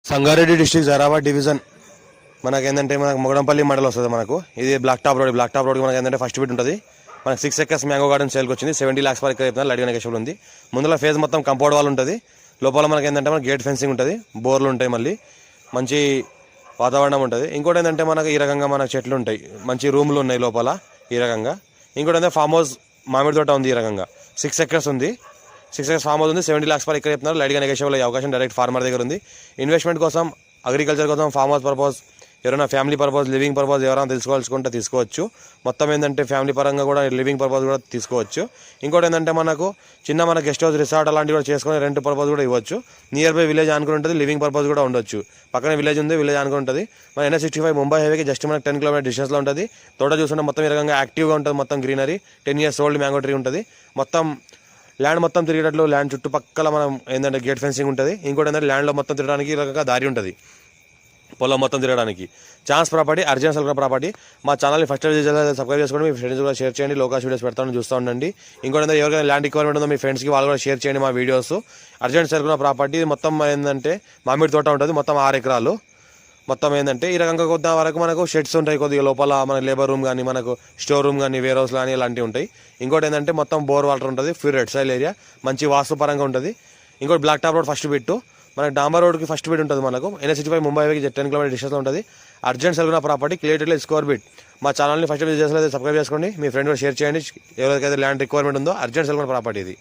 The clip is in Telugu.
సంగారెడ్డి డిస్ట్రిక్ట్ జరాబాద్ డివిజన్ మనకేంటంటే మనకు మొగడంపల్లి మండలం వస్తుంది. మనకు ఇది బ్లాక్ టాప్ రోడ్ మనకి ఏంటంటే ఫస్ట్ బిట్ ఉంటుంది. మనకు 6 acres మ్యాంగో గార్డెన్ సేల్కి వచ్చింది. 70 lakhs వరకు చెప్తున్నారు. లైట్ నెగోషియబుల్ ఉంది. ముందులో ఫేజ్ మొత్తం కంపౌండ్ వాల్ ఉంటుంది. లోపల మనకి ఏంటంటే మనకి గేట్ ఫెన్సింగ్ ఉంటుంది. బోర్లు ఉంటాయి. మళ్ళీ మంచి వాతావరణం ఉంటుంది. ఇంకోటి ఏంటంటే మనకు ఈ రకంగా మనకు చెట్లు ఉంటాయి. మంచి రూమ్లు ఉన్నాయి లోపల ఈ రకంగా. ఇంకోటి ఏంటంటే ఫామ్ హౌస్ మామిడి తోట ఉంది. ఈ రకంగా 6 acres ఉంది. 6 acres ఫామ్ హౌస్ ఉంది. 70 lakhs వరకు చెప్తున్నారు. లైట్గా నెగోషియబుల్ అయ్యే అవకాశం డైరెక్ట్ ఫార్మర్ దగ్గర ఉంది. ఇన్వెస్ట్మెంట్ కోసం, అగ్రికల్చర్ కోసం, ఫామ్ హౌస్ పర్పస్, ఎవరైనా ఫ్యామిలీ పర్పస్, లివింగ్ పర్పస్ ఎవరైనా తెలుసుకోవాల్సుకుంటే తీసుకోవచ్చు. మొత్తం ఏంటంటే ఫ్యామిలీ పరంగా కూడా లివింగ్ పర్పస్ కూడా తీసుకోవచ్చు. ఇంకోటి ఏంటంటే మనకు చిన్న మన గెస్ట్ హౌస్, రిసార్ట్ అలాంటివి కూడా చేసుకొని రెంట్ పర్పస్ కూడా ఇవ్వచ్చు. నియర్ బై విలేజ్ అనుకుని ఉంటుంది. లివింగ్ పర్పస్ కూడా ఉండొచ్చు. పక్కన విలేజ్ ఉంది. విలేజ్ అనుకుని ఉంటుంది. మన NH65 ముంబై హైవేకి జస్ట్ మనకు 10 km డిస్టెన్స్లో ఉంటుంది. తోట చూస్తుంటే మొత్తం ఈ రకంగా యాక్టివ్గా ఉంటుంది. మొత్తం greenery, 10 years old mango tree ఉంటుంది. మొత్తం ల్యాండ్ మొత్తం తిరిగేటట్లు ల్యాండ్ చుట్టుపక్కల మనం ఏంటంటే గేట్ ఫెన్సింగ్ ఉంటుంది. ఇంకోటి ఏంటంటే ల్యాండ్లో మొత్తం తిరగడానికి ఈ రకంగా దారి ఉంటుంది. పొలం మొత్తం తిరగడానికి chance property, urgent cell property. మా ఛానల్ని ఫస్ట్ సబ్స్క్రైబ్ చేసుకోండి. మీ ఫ్రెండ్స్ కూడా షేర్ చేయండి. లోకల్ వీడియోస్ పెడతాను, చూస్తూ ఉండండి. ఇంకోటి ఎవరికైనా ల్యాండ్ రిక్వైర్మెంట్ ఉందో మీ ఫ్రెండ్స్కి వాళ్ళు కూడా షేర్ చేయండి మా వీడియోస్. అర్జెంట్ సెల్ ప్రాపర్టీ మొత్తం ఏంటంటే మామిడి తోట ఉంటుంది. మొత్తం 6 acres. మొత్తం ఏంటంటే ఈ రకంగా కొద్ది వరకు మనకు షెడ్స్ ఉంటాయి. కొద్దిగా లోపల మన లేబర్ రూమ్ కానీ, మనకు స్టోర్ రూమ్ కానీ, వేర్ హౌస్ కానీ ఇలాంటివి ఉంటాయి. ఇంకోటి ఏంటంటే మొత్తం బోర్ వాటర్ ఉంటుంది. ఫ్యూర్ రెడ్ సైల్ ఏరియా మంచి వాస్తు పరంగా ఉంటుంది. ఇంకోటి black top road first bit. మనకు డాంబర్ రోడ్కి ఫస్ట్ బిట్ ఉంటుంది. మనకు NH65 ముంబై హైవేకి 10 km డిస్టెన్స్లో ఉంటుంది. Urgent cell property clearly score bit. మా ఛానల్ని ఫస్ట్ విజిట్ చేసినట్లయితే సబ్స్క్రైబ్ చేసుకోండి. మీ ఫ్రెండ్ కూడా షేర్ చేయండి. ఎవరికైతే ల్యాండ్ రిక్వైర్మెంట్ ఉందో అర్జెంట్ సెల్ ప్రాపర్టీ ఇది.